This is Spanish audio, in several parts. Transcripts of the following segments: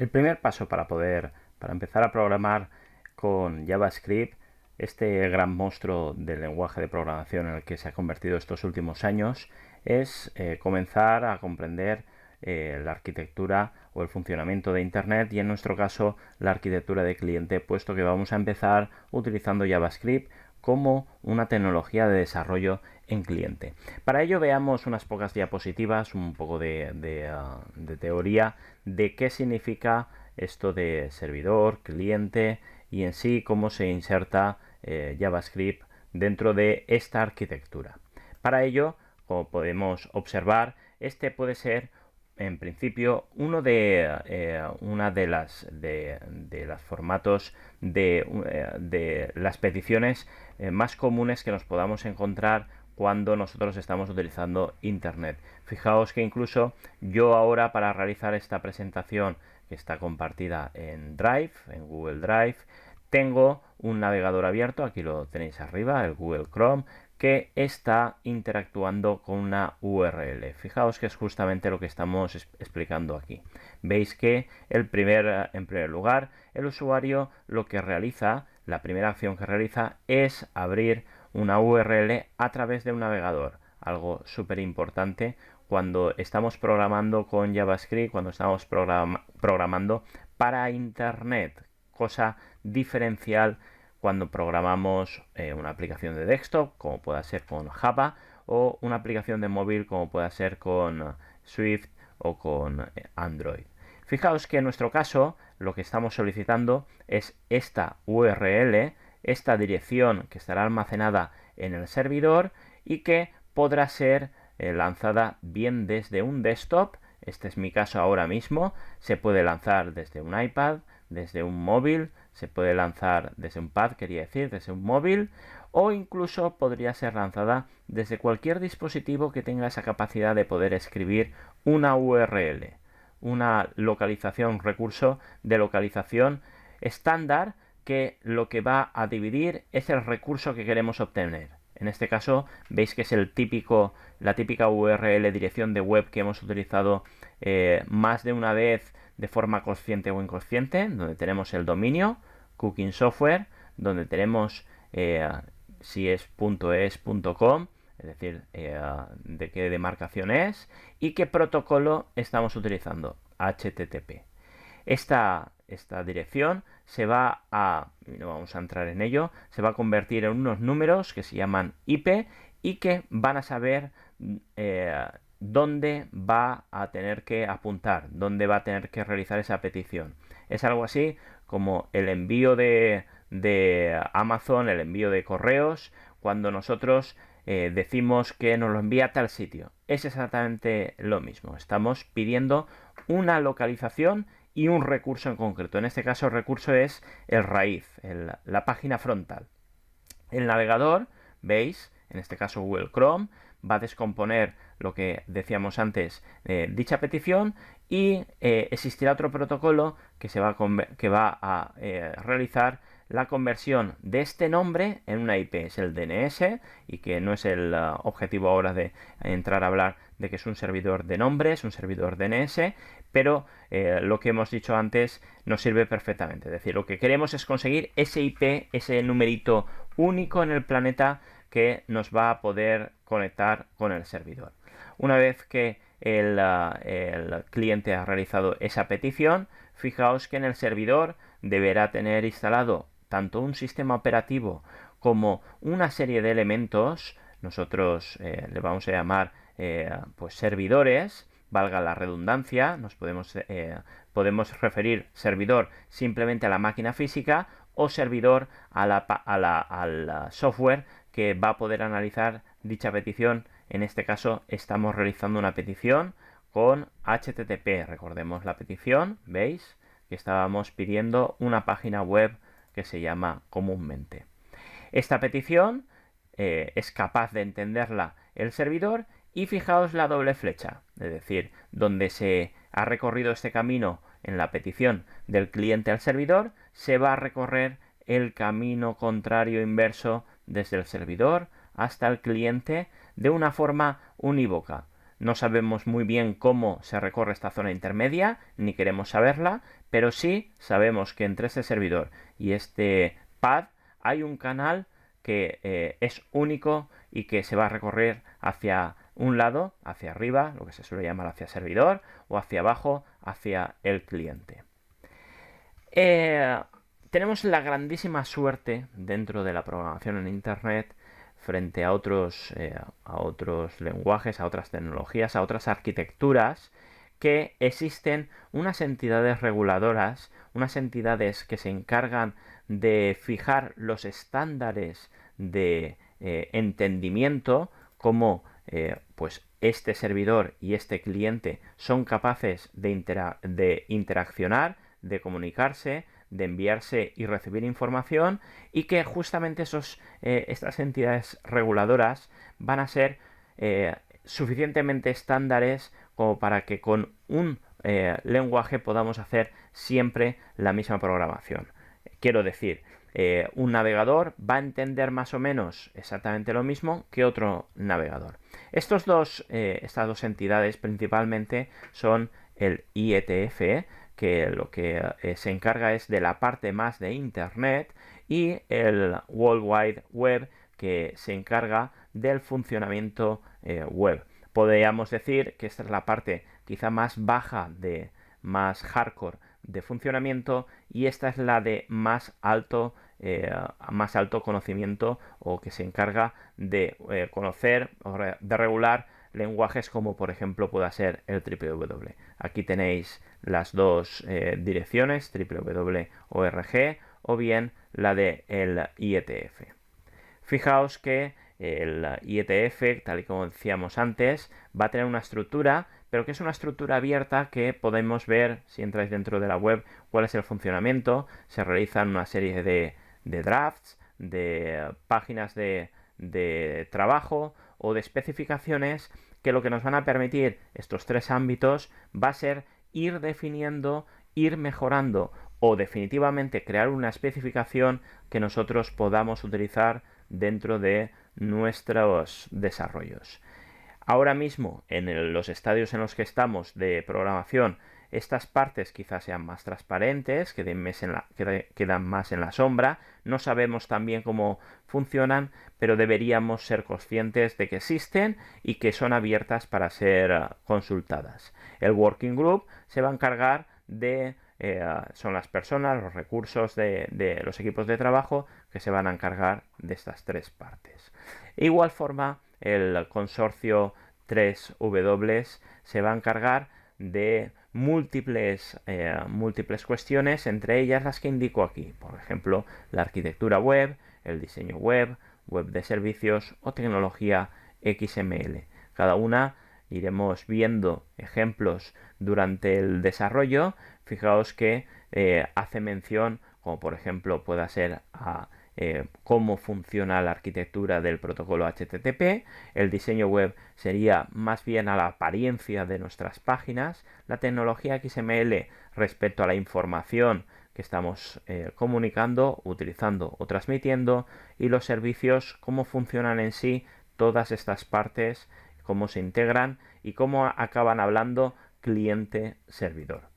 El primer paso para empezar a programar con JavaScript, este gran monstruo del lenguaje de programación en el que se ha convertido estos últimos años, es comenzar a comprender la arquitectura o el funcionamiento de Internet y en nuestro caso la arquitectura de cliente, puesto que vamos a empezar utilizando JavaScript como una tecnología de desarrollo en cliente. Para ello veamos unas pocas diapositivas, un poco de teoría de qué significa esto de servidor, cliente y en sí cómo se inserta JavaScript dentro de esta arquitectura. Para ello, como podemos observar, este puede ser en principio una de las formatos de las peticiones más comunes que nos podamos encontrar cuando nosotros estamos utilizando Internet. Fijaos que incluso yo ahora, para realizar esta presentación que está compartida en Drive, en Google Drive, tengo un navegador abierto, aquí lo tenéis arriba, el Google Chrome, que está interactuando con una URL. Fijaos que es justamente lo que estamos explicando aquí. Veis que en primer lugar, el usuario lo que realiza, la primera acción que realiza es abrir una URL a través de un navegador. Algo súper importante cuando estamos programando con JavaScript, cuando estamos programando para Internet, cosa diferencial cuando programamos una aplicación de desktop, como pueda ser con Java, o una aplicación de móvil, como pueda ser con Swift o con Android. Fijaos que en nuestro caso lo que estamos solicitando es esta URL, esta dirección que estará almacenada en el servidor y que podrá ser lanzada bien desde un desktop. Este es mi caso ahora mismo. Se puede lanzar desde un iPad, desde un móvil, se puede lanzar desde un pad, quería decir, desde un móvil, o incluso podría ser lanzada desde cualquier dispositivo que tenga esa capacidad de poder escribir una URL, una localización, recurso de localización estándar que lo que va a dividir es el recurso que queremos obtener. En este caso veis que es la típica URL, dirección de web que hemos utilizado más de una vez de forma consciente o inconsciente, donde tenemos el dominio, Cooking Software, donde tenemos si es .es.com, es decir, de qué demarcación es y qué protocolo estamos utilizando, HTTP. Esta dirección se va no vamos a entrar en ello, se va a convertir en unos números que se llaman IP y que van a saber dónde va a tener que apuntar, dónde va a tener que realizar esa petición. Es algo así como el envío de Amazon, el envío de correos, cuando nosotros decimos que nos lo envía a tal sitio. Es exactamente lo mismo. Estamos pidiendo una localización y un recurso en concreto. En este caso el recurso es el raíz, la página frontal. El navegador, veis, en este caso Google Chrome, va a descomponer lo que decíamos antes, dicha petición, y existirá otro protocolo que va a realizar la conversión de este nombre en una IP. Es el DNS, y que no es el objetivo ahora de entrar a hablar de que es un servidor de nombre, es un servidor DNS, pero lo que hemos dicho antes nos sirve perfectamente. Es decir, lo que queremos es conseguir ese IP, ese numerito único en el planeta que nos va a poder conectar con el servidor. Una vez que el cliente ha realizado esa petición, fijaos que en el servidor deberá tener instalado tanto un sistema operativo como una serie de elementos. Nosotros le vamos a llamar pues servidores, valga la redundancia. Podemos referir servidor simplemente a la máquina física o servidor al software que va a poder analizar dicha petición. En este caso estamos realizando una petición con HTTP. Recordemos la petición, veis que estábamos pidiendo una página web que se llama comúnmente. Esta petición es capaz de entenderla el servidor, y fijaos la doble flecha, es decir, donde se ha recorrido este camino en la petición del cliente al servidor, se va a recorrer el camino contrario inverso desde el servidor hasta el cliente de una forma unívoca. No sabemos muy bien cómo se recorre esta zona intermedia, ni queremos saberla, pero sí sabemos que entre este servidor y este pad hay un canal que es único y que se va a recorrer hacia un lado, hacia arriba, lo que se suele llamar hacia servidor, o hacia abajo, hacia el cliente. Tenemos la grandísima suerte dentro de la programación en Internet frente a otros lenguajes, a otras tecnologías, a otras arquitecturas, que existen unas entidades reguladoras, unas entidades que se encargan de fijar los estándares de entendimiento, como pues este servidor y este cliente son capaces de interaccionar, de comunicarse, de enviarse y recibir información, y que justamente estas entidades reguladoras van a ser suficientemente estándares como para que con un lenguaje podamos hacer siempre la misma programación. Quiero decir, un navegador va a entender más o menos exactamente lo mismo que otro navegador. Estas dos entidades principalmente son el IETF, que lo que se encarga es de la parte más de Internet, y el World Wide Web, que se encarga del funcionamiento web. Podríamos decir que esta es la parte quizá más baja, más hardcore de funcionamiento, y esta es la de más alto conocimiento, o que se encarga de conocer o de regular lenguajes como por ejemplo pueda ser el www. Aquí tenéis las dos direcciones, www.org o bien la de el IETF. Fijaos que el IETF, tal y como decíamos antes, va a tener una estructura, pero que es una estructura abierta que podemos ver si entráis dentro de la web cuál es el funcionamiento. Se realizan una serie de drafts, de páginas de trabajo o de especificaciones, que lo que nos van a permitir estos tres ámbitos va a ser ir definiendo, ir mejorando o definitivamente crear una especificación que nosotros podamos utilizar dentro de nuestros desarrollos. Ahora mismo, en los estadios en los que estamos de programación, estas partes quizás sean más transparentes, quedan más en la sombra, no sabemos tan bien cómo funcionan, pero deberíamos ser conscientes de que existen y que son abiertas para ser consultadas. El Working Group se va a encargar son las personas, los recursos de los equipos de trabajo que se van a encargar de estas tres partes. De igual forma, el consorcio 3W se va a encargar de múltiples cuestiones, entre ellas las que indico aquí, por ejemplo, la arquitectura web, el diseño web, web de servicios o tecnología XML. Cada una iremos viendo ejemplos durante el desarrollo. Fijaos que hace mención, como por ejemplo pueda ser a cómo funciona la arquitectura del protocolo HTTP. El diseño web sería más bien a la apariencia de nuestras páginas, la tecnología XML respecto a la información que estamos comunicando, utilizando o transmitiendo, y los servicios, cómo funcionan en sí todas estas partes, cómo se integran y cómo acaban hablando cliente-servidor.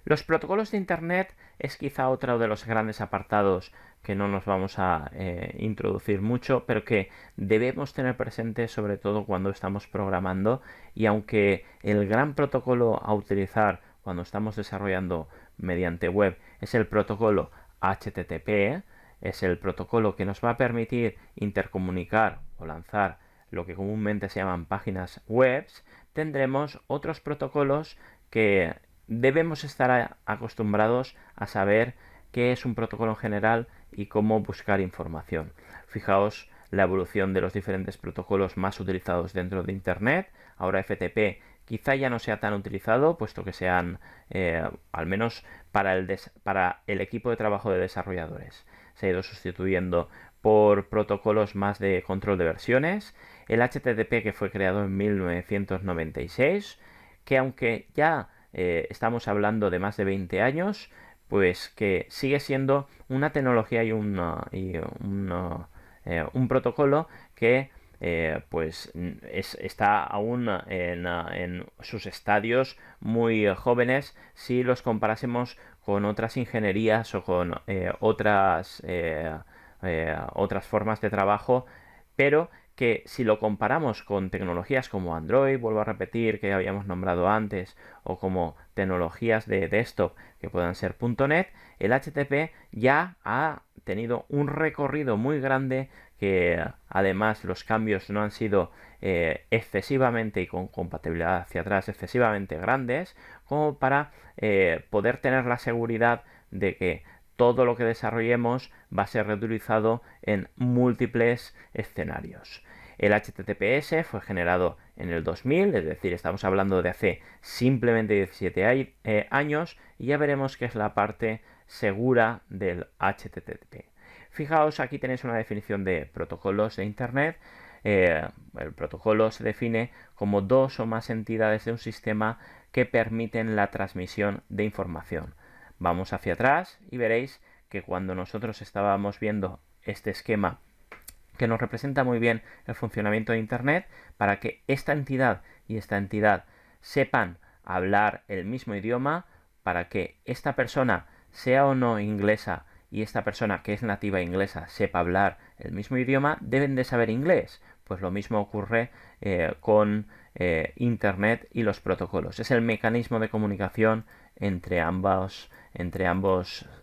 Los protocolos de Internet es quizá otro de los grandes apartados que no nos vamos a introducir mucho, pero que debemos tener presente sobre todo cuando estamos programando. Y aunque el gran protocolo a utilizar cuando estamos desarrollando mediante web es el protocolo HTTP, es el protocolo que nos va a permitir intercomunicar o lanzar lo que comúnmente se llaman páginas web, tendremos otros protocolos que debemos estar acostumbrados a saber qué es un protocolo en general y cómo buscar información. Fijaos la evolución de los diferentes protocolos más utilizados dentro de Internet. Ahora FTP quizá ya no sea tan utilizado, puesto que sean, al menos para el equipo de trabajo de desarrolladores, se ha ido sustituyendo por protocolos más de control de versiones. El HTTP, que fue creado en 1996, que aunque ya estamos hablando de más de 20 años, pues que sigue siendo una tecnología y un protocolo que está aún en sus estadios muy jóvenes si los comparásemos con otras ingenierías o con otras formas de trabajo, pero que si lo comparamos con tecnologías como Android, vuelvo a repetir, que habíamos nombrado antes, o como tecnologías de desktop que puedan ser .NET, el HTTP ya ha tenido un recorrido muy grande, que además los cambios no han sido excesivamente y con compatibilidad hacia atrás excesivamente grandes, como para poder tener la seguridad de que todo lo que desarrollemos va a ser reutilizado en múltiples escenarios. El HTTPS fue generado en el 2000, es decir, estamos hablando de hace simplemente 17 años, y ya veremos qué es la parte segura del HTTP. Fijaos, aquí tenéis una definición de protocolos de Internet. El protocolo se define como dos o más entidades de un sistema que permiten la transmisión de información. Vamos hacia atrás y veréis que cuando nosotros estábamos viendo este esquema que nos representa muy bien el funcionamiento de Internet, para que esta entidad y esta entidad sepan hablar el mismo idioma, para que esta persona sea o no inglesa y esta persona que es nativa inglesa sepa hablar el mismo idioma, deben de saber inglés. Pues lo mismo ocurre con Internet y los protocolos. Es el mecanismo de comunicación entre ambos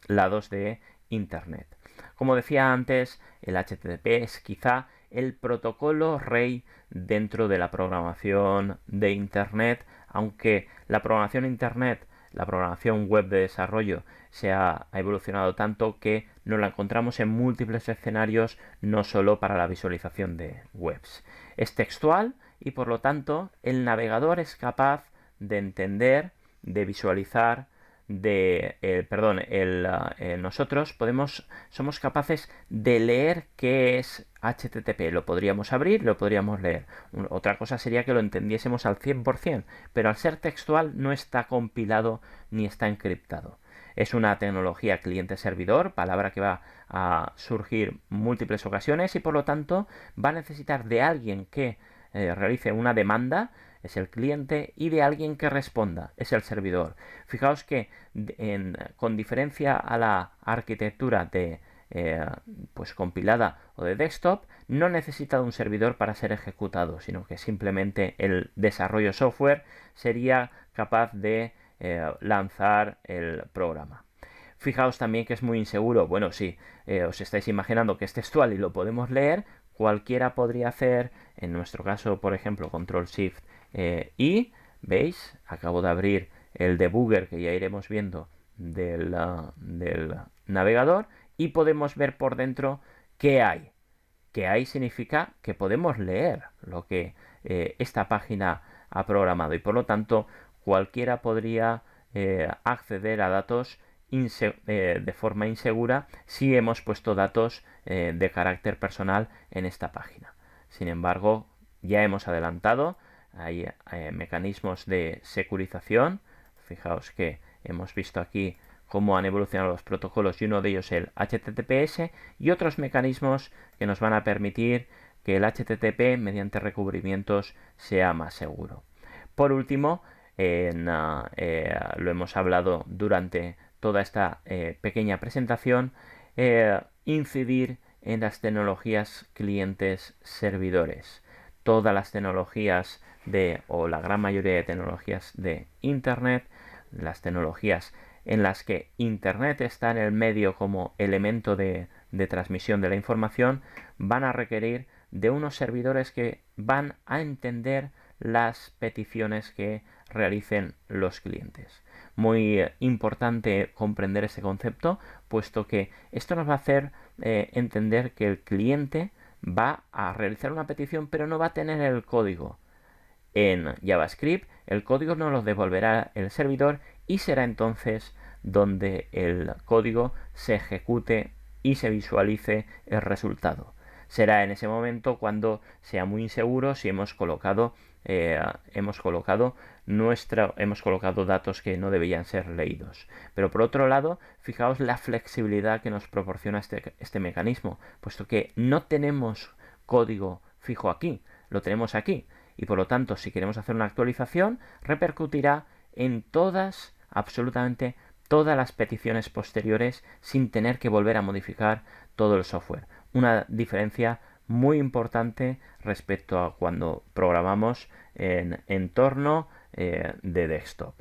lados de Internet. Como decía antes, el HTTP es quizá el protocolo rey dentro de la programación de Internet, aunque la programación Internet, la programación web de desarrollo, ha evolucionado tanto que nos la encontramos en múltiples escenarios, no solo para la visualización de webs. Es textual y por lo tanto el navegador es capaz de entender, de visualizar, nosotros somos capaces de leer qué es HTTP. Lo podríamos abrir, lo podríamos leer. Otra cosa sería que lo entendiésemos al 100%, pero al ser textual no está compilado ni está encriptado. Es una tecnología cliente-servidor, palabra que va a surgir múltiples ocasiones, y por lo tanto va a necesitar de alguien que realice una demanda, es el cliente, y de alguien que responda, es el servidor. Fijaos que con diferencia a la arquitectura de compilada o de desktop, no necesita de un servidor para ser ejecutado, sino que simplemente el desarrollo software sería capaz de lanzar el programa. Fijaos también que es muy inseguro. Bueno, sí, os estáis imaginando que es textual y lo podemos leer. Cualquiera podría hacer, en nuestro caso, por ejemplo, Control-Shift y, ¿veis? Acabo de abrir el debugger que ya iremos viendo del navegador, y podemos ver por dentro qué hay. Que hay significa que podemos leer lo que esta página ha programado, y por lo tanto cualquiera podría acceder a datos de forma insegura si hemos puesto datos de carácter personal en esta página. Sin embargo, ya hemos adelantado, hay mecanismos de securización. Fijaos que hemos visto aquí cómo han evolucionado los protocolos, y uno de ellos el HTTPS, y otros mecanismos que nos van a permitir que el HTTP mediante recubrimientos sea más seguro. Por último, lo hemos hablado durante toda esta pequeña presentación, incidir en las tecnologías clientes servidores. Todas las tecnologías o la gran mayoría de tecnologías de Internet, las tecnologías en las que Internet está en el medio como elemento de transmisión de la información, van a requerir de unos servidores que van a entender las peticiones que realicen los clientes. Muy importante comprender este concepto, puesto que esto nos va a hacer entender que el cliente va a realizar una petición, pero no va a tener el código. En JavaScript el código nos lo devolverá el servidor, y será entonces donde el código se ejecute y se visualice el resultado. Será en ese momento cuando sea muy inseguro si hemos colocado datos que no debían ser leídos. Pero por otro lado, fijaos la flexibilidad que nos proporciona este mecanismo, puesto que no tenemos código fijo aquí, lo tenemos aquí. Y por lo tanto, si queremos hacer una actualización, repercutirá en todas, absolutamente todas las peticiones posteriores sin tener que volver a modificar todo el software. Una diferencia muy importante respecto a cuando programamos en entorno de desktop.